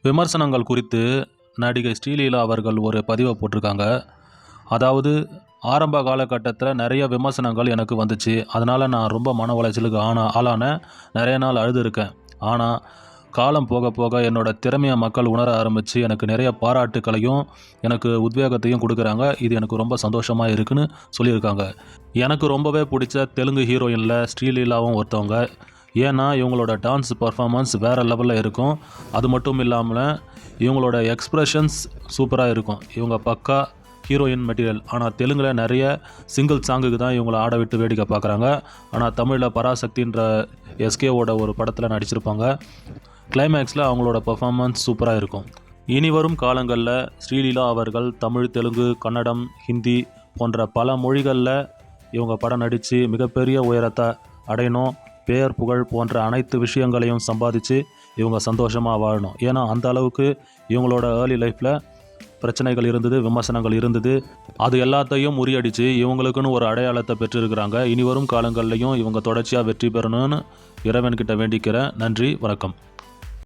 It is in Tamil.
விமர்சனங்கள் குறித்து நடிகை ஸ்ரீலீலா அவர்கள் ஒரு பதிவை போட்டிருக்காங்க. அதாவது ஆரம்ப காலகட்டத்தில் நிறைய விமர்சனங்கள் எனக்கு வந்துச்சு. அதனால் நான் ரொம்ப மன உளைச்சலுக்கு ஆளானேன். நிறைய நாள் அழுதுருக்கேன். ஆனால் காலம் போக போக என்னோடய திறமையை மக்கள் உணர ஆரம்பித்து எனக்கு நிறைய பாராட்டுக்களையும் எனக்கு உத்வேகத்தையும் கொடுக்குறாங்க. இது எனக்கு ரொம்ப சந்தோஷமாக இருக்குன்னு சொல்லியிருக்காங்க. எனக்கு ரொம்பவே பிடிச்ச தெலுங்கு ஹீரோயினில் ஸ்ரீலீலாவும் ஒருத்தவங்க. ஏன்னா இவங்களோட டான்ஸ் பர்ஃபார்மன்ஸ் வேறு லெவலில் இருக்கும். அது மட்டும் இல்லாமல் இவங்களோட எக்ஸ்ப்ரெஷன்ஸ் சூப்பராக இருக்கும். இவங்க பக்கா ஹீரோயின் மெட்டீரியல். ஆனால் தெலுங்கில் நிறைய சிங்கிள் சாங்குக்கு தான் இவங்களை ஆட விட்டு வேடிக்கை பார்க்குறாங்க. ஆனால் தமிழில் பராசக்தின்ற எஸ்கேவோட ஒரு படத்தில் நடிச்சிருப்பாங்க. கிளைமேக்ஸில் அவங்களோட பர்ஃபார்மன்ஸ் சூப்பராக இருக்கும். இனி வரும் காலங்களில் ஸ்ரீலீலா அவர்கள் தமிழ், தெலுங்கு, கன்னடம், ஹிந்தி போன்ற பல மொழிகளில் இவங்க படம் நடித்து மிகப்பெரிய உயரத்தை அடையணும். பேர், புகழ் போன்ற அனைத்து விஷயங்களையும் சம்பாதிச்சு இவங்க சந்தோஷமாக வாழணும். ஏன்னா அந்த அளவுக்கு இவங்களோட ஏர்லி லைஃப்பில் பிரச்சனைகள் இருந்தது, விமர்சனங்கள் இருந்தது. அது எல்லாத்தையும் முறியடித்து இவங்களுக்குன்னு ஒரு அடையாளத்தை பெற்றிருக்கிறாங்க. இனி வரும் காலங்கள்லையும் இவங்க தொடர்ச்சியாக வெற்றி பெறணும்னு இறைவன்கிட்ட வேண்டிக்கிறேன். நன்றி, வணக்கம்.